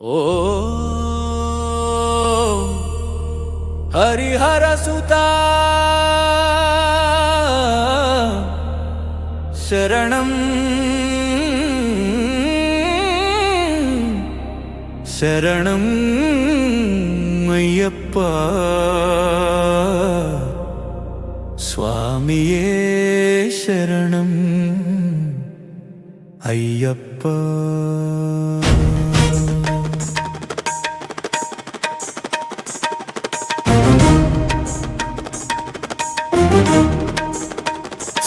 ఓ హరిహర సుతా శరణం శరణం అయ్యప్ప స్వామియే శరణం అయ్యప్ప.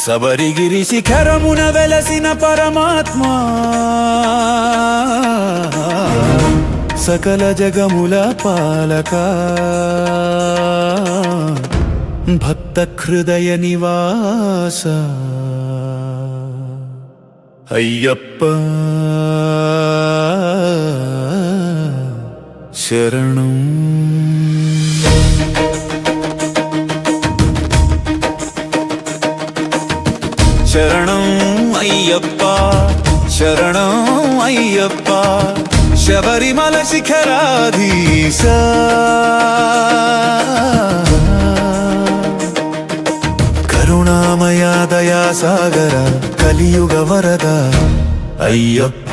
శబరిగిరి శిఖరమున వెలసిన పరమాత్మా సకల జగముల పాలక భక్త హృదయ నివాస అయ్యప్ప శరణం. శరణం అయ్యప్ప శరణం అయ్యప్ప శబరిమల శిఖరాధీశ కరుణామయ దయా సాగర కలియుగ వరద అయ్యప్ప.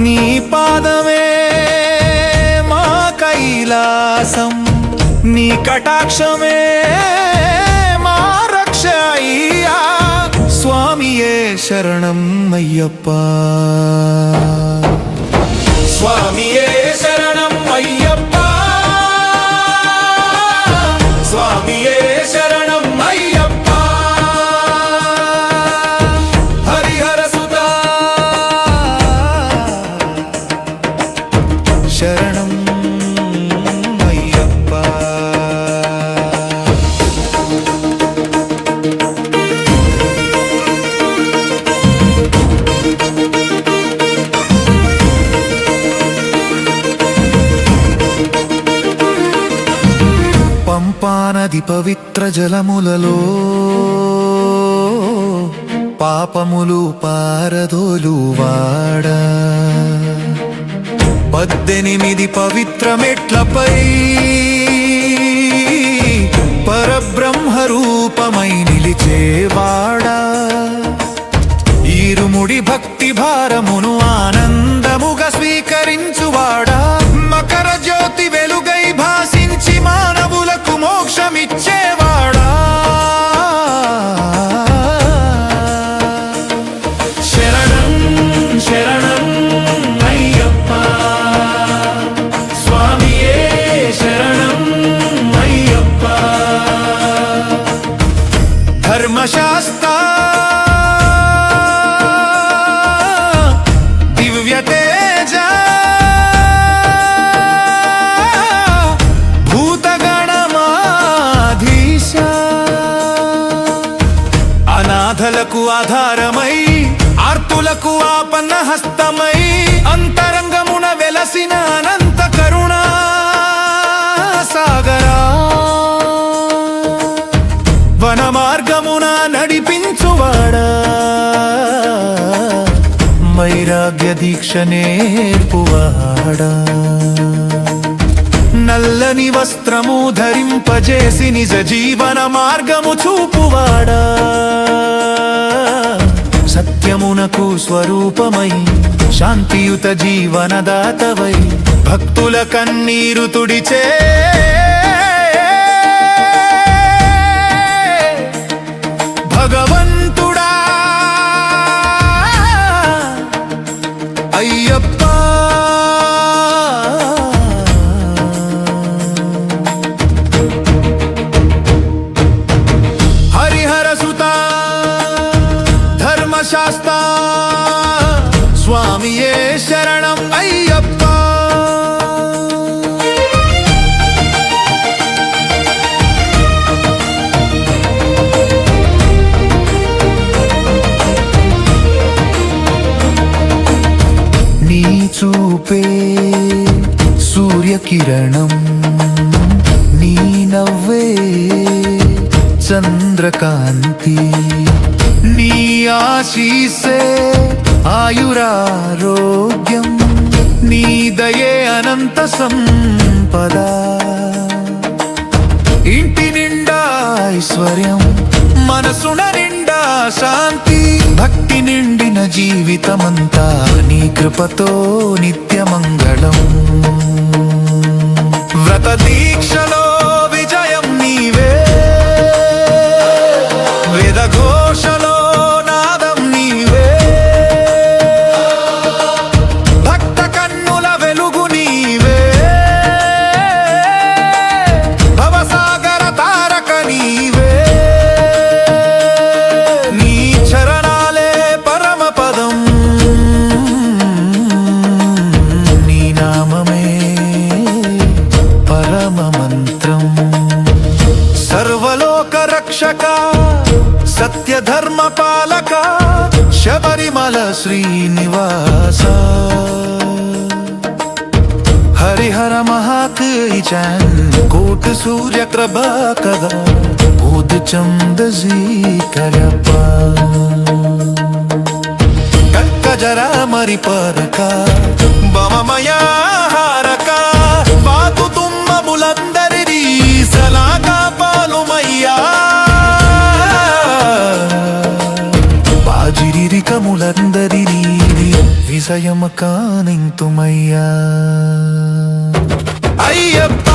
నీ పాదమే మా కైలాసం నీ కటాక్షమే మా రక్ష అయ్యా స్వామియే శరణం అయ్యప్ప స్వామియే శరణం అయ్యప్ప స్వామియే శరణం అయ్యప్ప. హరిహర సుతా శరణం అయ్యప్ప. పంపానది పవిత్ర జలములలో పాపములు పారదోలు వాడా 18 పవిత్ర మెట్లపై పరబ్రహ్మ రూపమై నిలిచేవాడా ఈరుముడి భక్తి భారమును ఆనందముగా స్వీకరించువాడా మకర జ్యోతి వెలుగై భాసించి మానవులకు మోక్షమిచ్చేవాడా శరణం శరణం అయ్యప్ప స్వామియే శరణం అయ్యప్ప. ధర్మశాస్త్ర దివ్య తేజ భూతగణమాధీశ అనాథలకు ఆధారమై ఆర్తులకు ఆపన్న హస్తమై అంతరంగమున వెలసిన అనంత కరుణా సాగరా వన మార్గమున నడిపించువాడా వైరాగ్య దీక్ష నేర్పువాడా నల్లని వస్త్రము ధరింపజేసి నిజ జీవన మార్గము చూపువాడా సత్యమునకు స్వరూపమై శాంతియుత జీవనదాతవై భక్తుల కన్నీరు తుడిచే భగవంతుడా అయ్యప్ప. హరిహర సుతా ధర్మశాస్త్ర స్వామియే శరణం అయ్యప్ప. కిరణం నీ నవ్వే చంద్రకాంతి నీ ఆశీసే ఆయురారోగ్యం నీ దయే అనంత సంపద ఇంటి నిండా ఐశ్వర్యం మనసున నిండా శాంతి భక్తి నిండిన జీవితమంతా నీ కృపతో నిత్యమంగళం వ్రత దీక్షలో విజయం నీవే వేదఘోషలో నాదం నీవే భక్త కన్నుల వెలుగు నీవే భవసాగర తారక నీవే నీ చరణాలే పరమ పదం నీ నామమే పరమ మంత్రం సర్వలోక రక్షక సత్య ధర్మ పాలక శబరిమల శ్రీనివాస హరిహర మహాకైచన్ కోటి సూర్య ప్రభా కదా బోధ చందజీ కరప కక్క జరా మరి పరక బమమయా హారక బాతు తుమ్మములందరినీ సలాగా పాలుమయ్యా బాజిరిరికములందరినీ విజయమ కానింతుమయ్యా అయ్యప్ప